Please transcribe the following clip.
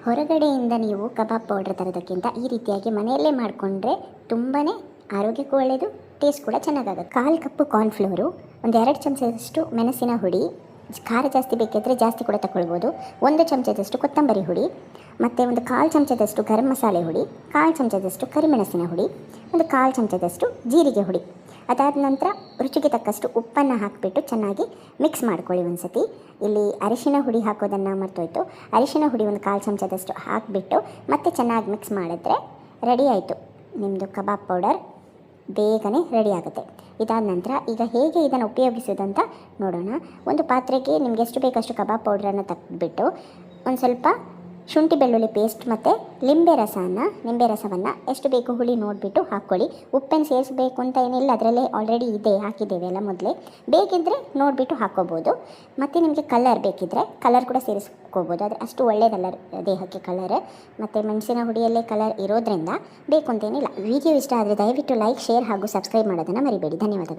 ಹೊರಗಡೆಯಿಂದ ನೀವು ಕಬಾಬ್ ಪೌಡ್ರ್ ತರೋದಕ್ಕಿಂತ ಈ ರೀತಿಯಾಗಿ ಮನೆಯಲ್ಲೇ ಮಾಡಿಕೊಂಡ್ರೆ ತುಂಬಾ ಆರೋಗ್ಯಕ್ಕೂ ಒಳ್ಳೆಯದು, ಟೇಸ್ಟ್ ಕೂಡ ಚೆನ್ನಾಗಾಗುತ್ತೆ. 1/4 ಕಪ್ಪು ಕಾರ್ನ್ಫ್ಲೋರು, ಒಂದು 2 ಚಮಚದಷ್ಟು ಮೆಣಸಿನ ಹುಡಿ, ಖಾರ ಜಾಸ್ತಿ ಬೇಕಿದ್ದರೆ ಜಾಸ್ತಿ ಕೂಡ ತಗೊಳ್ಬೋದು. 1 ಚಮಚದಷ್ಟು ಕೊತ್ತಂಬರಿ ಹುಡಿ, ಮತ್ತು ಒಂದು 1/4 ಚಮಚದಷ್ಟು ಗರಂ ಮಸಾಲೆ ಹುಡಿ, 1/4 ಚಮಚದಷ್ಟು ಕರಿಮೆಣಸಿನ ಹುಡಿ, ಒಂದು 1/4 ಚಮಚದಷ್ಟು ಜೀರಿಗೆ ಹುಡಿ. ಅದಾದ ನಂತರ ರುಚಿಗೆ ತಕ್ಕಷ್ಟು ಉಪ್ಪನ್ನು ಹಾಕಿಬಿಟ್ಟು ಚೆನ್ನಾಗಿ ಮಿಕ್ಸ್ ಮಾಡ್ಕೊಳ್ಳಿ. ಒಂದು ಸತಿ ಇಲ್ಲಿ ಅರಿಶಿನ ಹುಡಿ ಹಾಕೋದನ್ನು ಮರ್ತೋಯ್ತು. ಅರಿಶಿನ ಹುಡಿ ಒಂದು 1/4 ಚಮಚದಷ್ಟು ಹಾಕಿಬಿಟ್ಟು ಮತ್ತೆ ಚೆನ್ನಾಗಿ ಮಿಕ್ಸ್ ಮಾಡಿದ್ರೆ ರೆಡಿ ಆಯಿತು ನಿಮ್ಮದು ಕಬಾಬ್ ಪೌಡರ್. ಬೇಗನೆ ರೆಡಿ ಆಗುತ್ತೆ. ಇದಾದ ನಂತರ ಈಗ ಹೇಗೆ ಇದನ್ನು ಉಪಯೋಗಿಸೋದಂತ ನೋಡೋಣ. ಒಂದು ಪಾತ್ರೆಗೆ ನಿಮ್ಗೆ ಎಷ್ಟು ಬೇಕಷ್ಟು ಕಬಾಬ್ ಪೌಡ್ರನ್ನು ತೆಗೆದುಬಿಟ್ಟು ಒಂದು ಸ್ವಲ್ಪ ಶುಂಠಿ ಬೆಳ್ಳುಳ್ಳಿ ಪೇಸ್ಟ್ ಮತ್ತು ನಿಂಬೆ ರಸವನ್ನು ಎಷ್ಟು ಬೇಕು ಹುಳಿ ನೋಡಿಬಿಟ್ಟು ಹಾಕ್ಕೊಳ್ಳಿ. ಉಪ್ಪನ್ನು ಸೇರಿಸಬೇಕು ಅಂತ ಏನಿಲ್ಲ, ಅದರಲ್ಲೇ ಆಲ್ರೆಡಿ ಇದೆ, ಹಾಕಿದ್ದೇವೆ ಅಲ್ಲ ಮೊದಲೇ. ಬೇಕಿದ್ದರೆ ನೋಡಿಬಿಟ್ಟು ಹಾಕ್ಕೋಬೋದು. ಮತ್ತು ನಿಮಗೆ ಕಲರ್ ಬೇಕಿದ್ದರೆ ಕಲರ್ ಕೂಡ ಸೇರಿಸ್ಕೋಬೋದು, ಆದರೆ ಅಷ್ಟು ಒಳ್ಳೆಯದಲ್ಲ ದೇಹಕ್ಕೆ ಕಲರ್. ಮತ್ತು ಮೆಣಸಿನ ಹುಡಿಯಲ್ಲೇ ಕಲರ್ ಇರೋದ್ರಿಂದ ಬೇಕು ಅಂತೇನಿಲ್ಲ. ವಿಡಿಯೋ ಇಷ್ಟ ಆದರೆ ದಯವಿಟ್ಟು ಲೈಕ್, ಶೇರ್ ಹಾಗೂ ಸಬ್ಸ್ಕ್ರೈಬ್ ಮಾಡೋದನ್ನು ಮರಿಬೇಡಿ. ಧನ್ಯವಾದಗಳು.